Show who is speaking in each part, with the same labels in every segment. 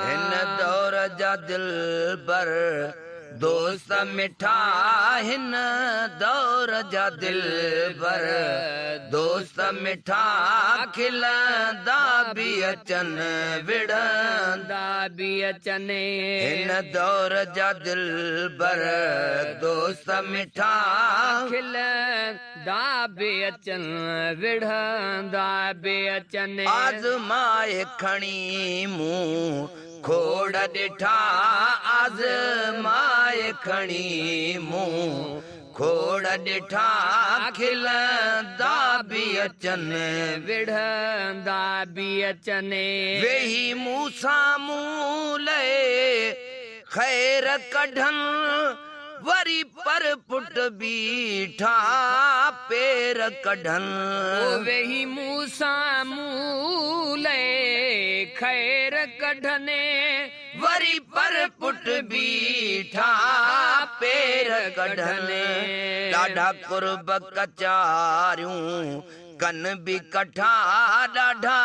Speaker 1: हिन दौर जा दिल बर दोस्त मिठा हिन दौर जा दिल बर दोस्त मिठा खिलंदा बि अचनि विढ़ंदा बि अचनि हिन दौर जा दिल बर दोस्त मिठा खिलंदा बि अचनि विढ़ंदा बि अचनि आज़माए खणी मूं खोड़ ॾिठा आज़माए खणी मूं खोड़ ॾिठा खिलंदा बि अचनि विढ़ंदा बि अचनि वेही मूं साम्हूं लहे ख़ैर कढनि वरी पर पुट बीठा पेर कढनि वेही मूं साम्हूं लहे ख़ैर कढने वरी पर पुट बीठा पेर कढने ॾाढा कुर्ब कचारियूं कन बि कठा ॾाढा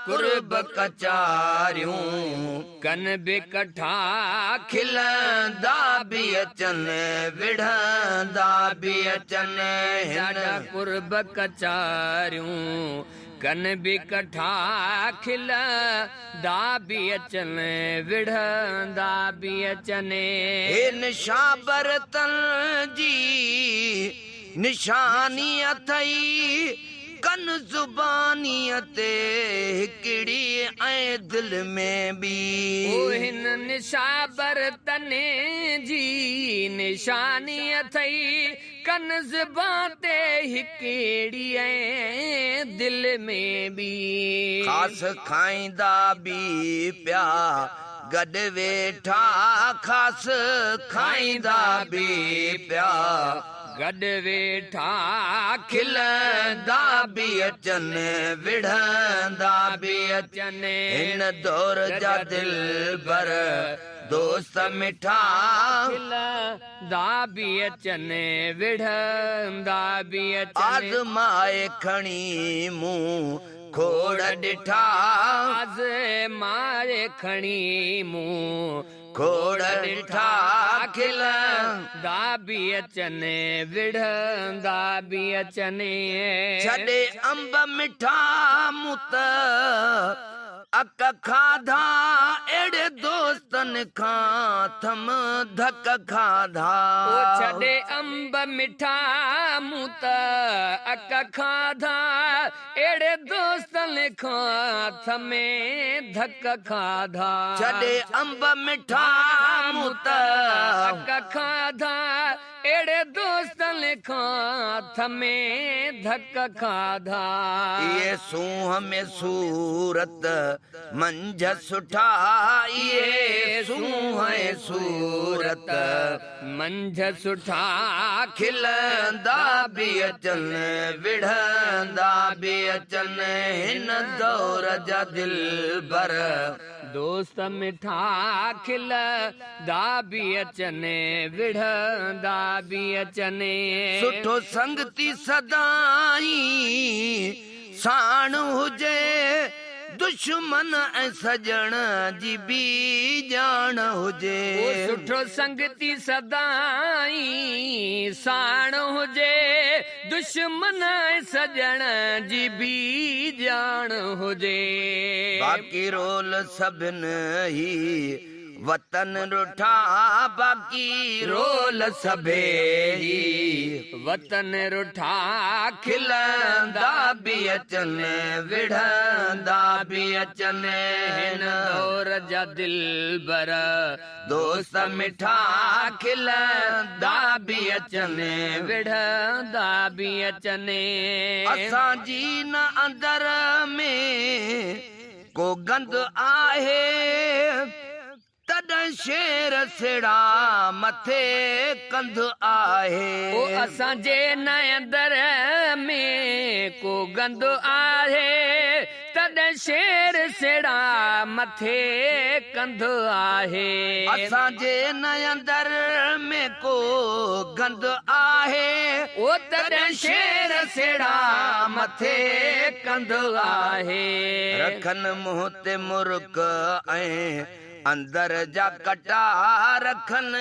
Speaker 1: कुर्ब कचारियूं कन बि कठा खिलंदा बि अचनि विढ़ंदा बि अचनि ॾाढा कुर्ब कचारियूं कन बि कठा खिलंदा बि अचनि विढ़ंदा बि अचनि हे निशा बरतन जी निशानी अथई कन ज़ुबानीअ ते हिकिड़ी ऐं दिल में बि हिन निशा बरतन जी निशानी अथई कन ज़ुबान ते हिकिड़ी ऐं दिल में बि ख़ासि खाईंदा बि पिया गॾु वेठा ख़ासि खाईंदा बि पिया गॾु वेठा खिलंदा बि अचनि विढ़ंदा बि अचनि हिन दौर जा दिल बर दोस्त मिठा खिलंदा बि अचनि विढ़ंदा बि अचनि आज़माए खणी मूं खोड़ ॾिठा आज़माए खणी मूं खोड़ ॾिठा खिलंदा बि अचनि विढ़ंदा बि अचनि छॾे अंब मिठा मूं त अक खाधा अहिड़े दोस्तनि खां थम धक खाधा छॾे अंब मिठा मूं त अक खाधा अहिड़े दोस्तनि खां थमे धक खाधा छॾे अंब मिठा मूं त अक खाधा अहिड़े दोस्तनि खां थमे धक खाधा इहे सूंह में सूरत मंझ सुठा इहे सूंह सूरत मंझ सुठा खिलंदा बि अचनि विढ़ंदा बि अचनि हिन दौर जा दिल बर दोस्त मिठा खिलंदा बि अचनि विढ़ंदा बि अचनि सुठो संगती सदाई साण हुजे दुश्मन ऐं सजण जी बि ॼाण हुजे सुठो संगती सदाई साण हुजे दुश्मन ऐं सजण जी बि ॼाण हुजे बाक़ी रोल सभिनि ही वतन रुठा बाक़ी रोल सभे ही वतन रुठा खिलंदा बि अचनि विढ़ंदा बि अचनि हिन दौर जा दिल बर दोस्त मिठा खिलंदा बि अचनि विढ़ंदा बि अचनि असांजी न अंदर में को गंद आहे तॾहिं शेर सेड़ा मथे कंध आहे असांजे न अंदर में को गंद आहे तॾहिं शेर सेड़ा मथे कंध आहे असांजे न अंदर में को गंद आहे आहे ओ तॾहिं शेर सेड़ा मथे कंध आहे रखन मुंह ते मुर्क ऐं अंदर जा कटा रखन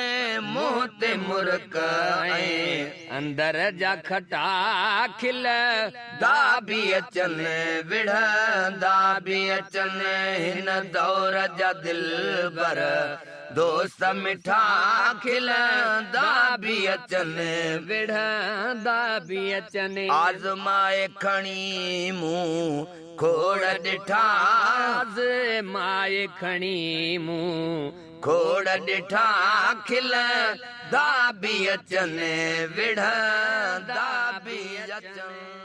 Speaker 1: मुंह ते मुर्क ऐं अंदर जा खटा खिल दा बि अचनि विढ़ंदा बि अचनि हिन दौर जा दिलबर दोस्त मिठा खिलंदा बि अचनि विढ़ंदा बि अचनि आज़माए खणी मूं खोड़ ॾिठा आज़माए खणी मूं खोड़ ॾिठा खिलंदा बि अचनि विढ़ंदा बि अचनि